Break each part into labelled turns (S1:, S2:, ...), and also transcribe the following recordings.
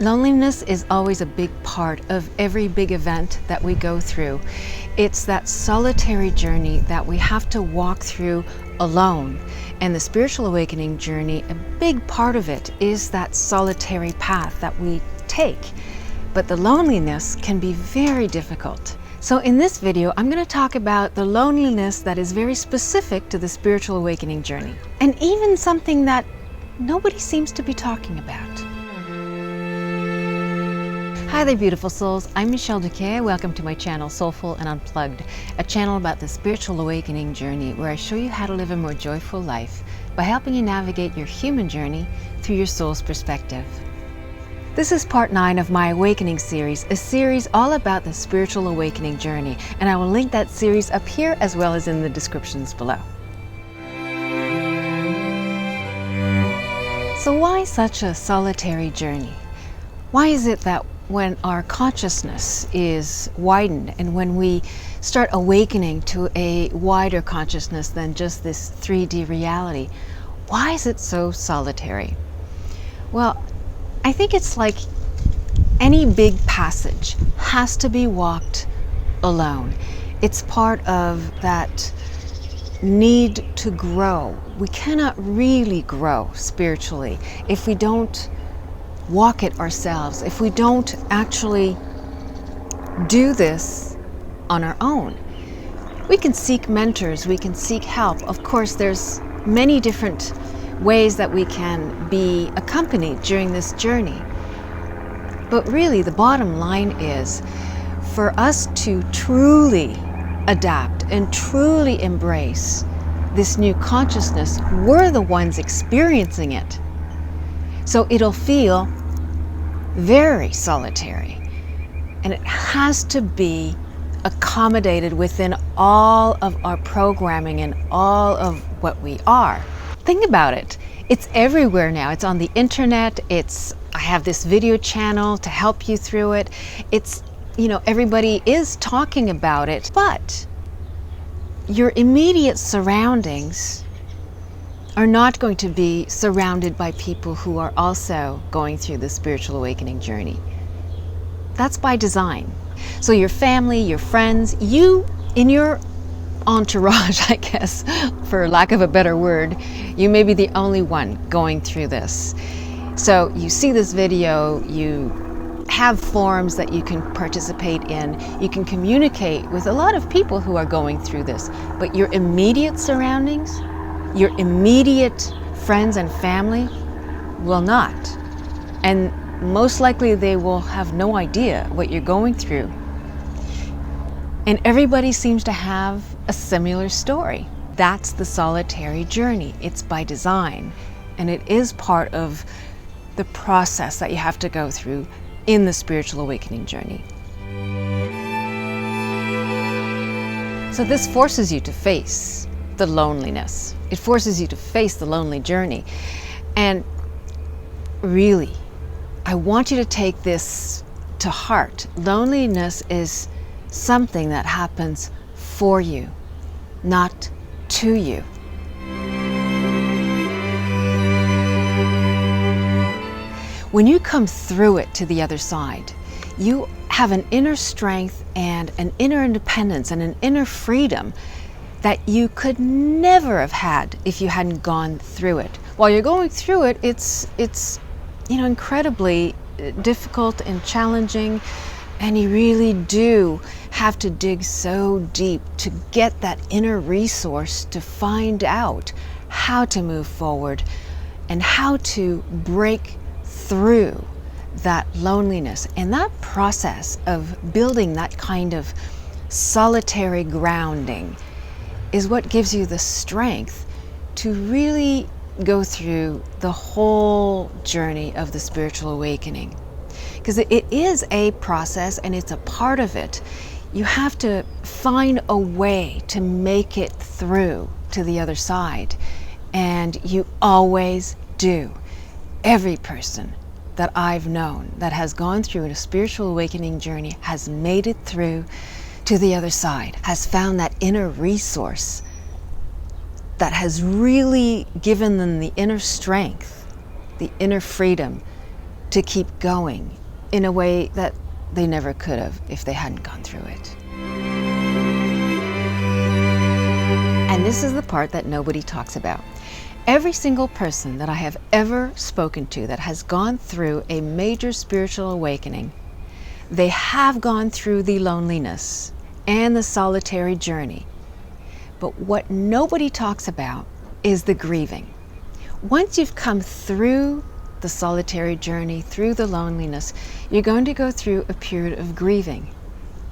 S1: Loneliness is always a big part of every big event that we go through. It's that solitary journey that we have to walk through alone. And the spiritual awakening journey, a big part of it is that solitary path that we take. But the loneliness can be very difficult. So in this video, I'm going to talk about the loneliness that is very specific to the spiritual awakening journey, and even something that nobody seems to be talking about. Hi there, beautiful souls. I'm Michèle Duquet. Welcome to my channel, Soulful and Unplugged, a channel about the spiritual awakening journey where I show you how to live a more joyful life by helping you navigate your human journey through your soul's perspective. This is part 9 of my Awakening series, a series all about the spiritual awakening journey, and I will link that series up here as well as in the descriptions below. So why such a solitary journey? Why is it that when our consciousness is widened and when we start awakening to a wider consciousness than just this 3D reality, why is it so solitary? Well, I think it's like any big passage has to be walked alone. It's part of that need to grow. We cannot really grow spiritually if we don't walk it ourselves, if we don't actually do this on our own. We can seek mentors, we can seek help. Of course, there's many different ways that we can be accompanied during this journey. But really, the bottom line is for us to truly adapt and truly embrace this new consciousness, we're the ones experiencing it. So it'll feel very solitary, and it has to be accommodated within all of our programming and all of what we are. Think about it. It's everywhere now. It's on the internet. I have this video channel to help you through it. Everybody is talking about it, but your immediate surroundings are not going to be surrounded by people who are also going through the spiritual awakening journey. That's by design. So your family, your friends, you in your entourage, I guess, for lack of a better word, you may be the only one going through this. So you see this video, you have forums that you can participate in, you can communicate with a lot of people who are going through this, but your immediate surroundings, your immediate friends and family will not. And most likely they will have no idea what you're going through. And everybody seems to have a similar story. That's the solitary journey. It's by design. And it is part of the process that you have to go through in the spiritual awakening journey. So this forces you to face the loneliness. It forces you to face the lonely journey. And really, I want you to take this to heart. Loneliness is something that happens for you, not to you. When you come through it to the other side, you have an inner strength and an inner independence and an inner freedom that you could never have had if you hadn't gone through it. While you're going through it, it's incredibly difficult and challenging, and you really do have to dig so deep to get that inner resource to find out how to move forward and how to break through that loneliness. And that process of building that kind of solitary grounding is what gives you the strength to really go through the whole journey of the spiritual awakening. Because it is a process and it's a part of it. You have to find a way to make it through to the other side. And you always do. Every person that I've known that has gone through a spiritual awakening journey has made it through to the other side, has found that inner resource that has really given them the inner strength, the inner freedom to keep going in a way that they never could have if they hadn't gone through it. And this is the part that nobody talks about. Every single person that I have ever spoken to that has gone through a major spiritual awakening, they have gone through the loneliness and the solitary journey. But what nobody talks about is the grieving. Once you've come through the solitary journey, through the loneliness, you're going to go through a period of grieving.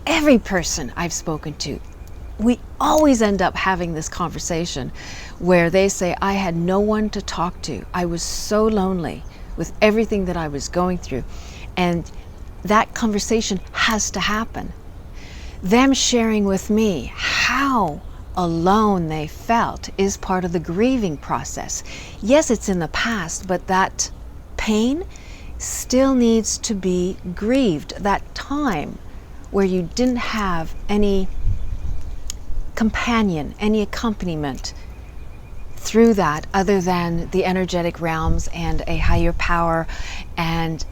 S1: Every person I've spoken to, we always end up having this conversation where they say, I had no one to talk to. I was so lonely with everything that I was going through. And that conversation has to happen. Them sharing with me how alone they felt is part of the grieving process. Yes, it's in the past, but that pain still needs to be grieved. That time where you didn't have any companion, any accompaniment through that other than the energetic realms and a higher power and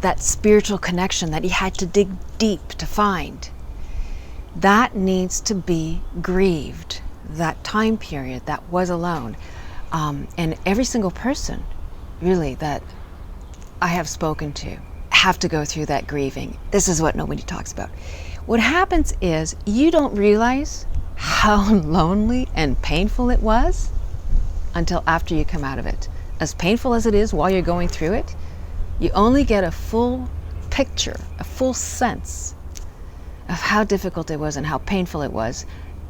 S1: that spiritual connection that you had to dig deep to find. That needs to be grieved, that time period that was alone. And every single person, really, that I have spoken to have to go through that grieving. This is what nobody talks about. What happens is you don't realize how lonely and painful it was until after you come out of it. As painful as it is while you're going through it, you only get a full picture, a full sense of how difficult it was and how painful it was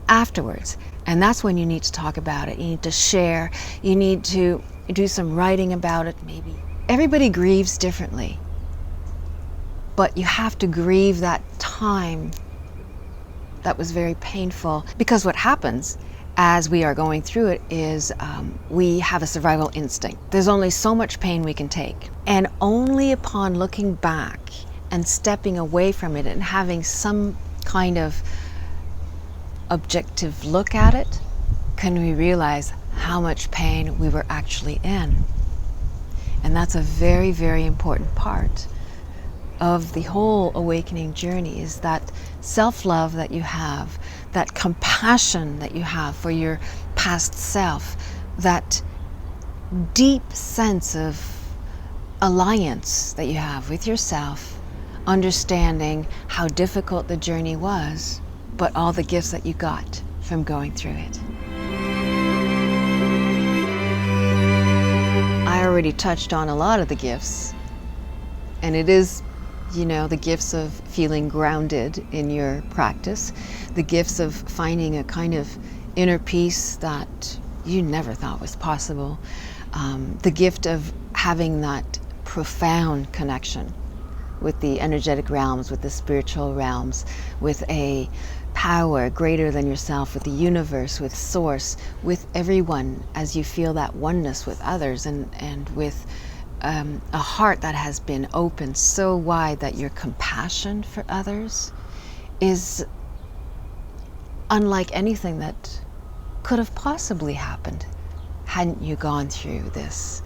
S1: afterwards. And that's when you need to talk about it. You need to share. You need to do some writing about it, maybe. Everybody grieves differently. But you have to grieve that time that was very painful. Because what happens as we are going through it is we have a survival instinct. There's only so much pain we can take. And only upon looking back and stepping away from it and having some kind of objective look at it, can we realize how much pain we were actually in. And that's a very, very important part of the whole awakening journey, is that self-love that you have, that compassion that you have for your past self, that deep sense of alliance that you have with yourself, understanding how difficult the journey was, but all the gifts that you got from going through it. I already touched on a lot of the gifts, and it is, the gifts of feeling grounded in your practice, the gifts of finding a kind of inner peace that you never thought was possible, the gift of having that profound connection with the energetic realms, with the spiritual realms, with a power greater than yourself, with the universe, with source, with everyone, as you feel that oneness with others, and with a heart that has been opened so wide that your compassion for others is unlike anything that could have possibly happened hadn't you gone through this.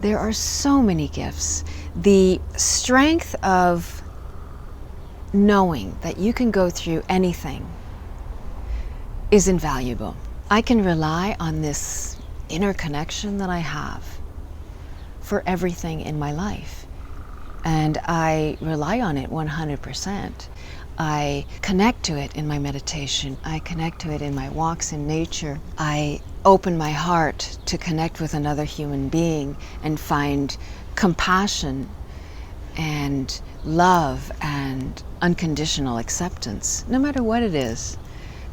S1: There are so many gifts. The strength of knowing that you can go through anything is invaluable. I can rely on this inner connection that I have for everything in my life. And I rely on it 100%. I connect to it in my meditation. I connect to it in my walks in nature. I open my heart to connect with another human being and find compassion and love and unconditional acceptance, no matter what it is.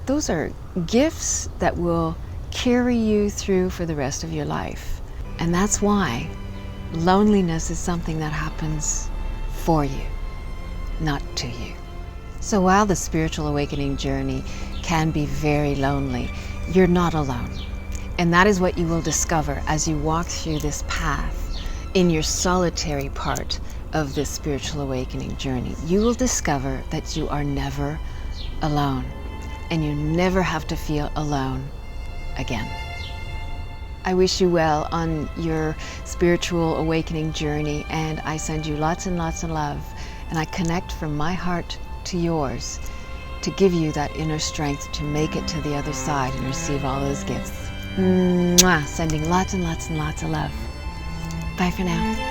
S1: Those are gifts that will carry you through for the rest of your life. And that's why loneliness is something that happens for you, not to you. So while the spiritual awakening journey can be very lonely, you're not alone. And that is what you will discover as you walk through this path in your solitary part of this spiritual awakening journey. You will discover that you are never alone, and you never have to feel alone again. I wish you well on your spiritual awakening journey, and I send you lots and lots of love, and I connect from my heart to yours to give you that inner strength to make it to the other side and receive all those gifts. Mwah! Sending lots and lots and lots of love. Bye for now.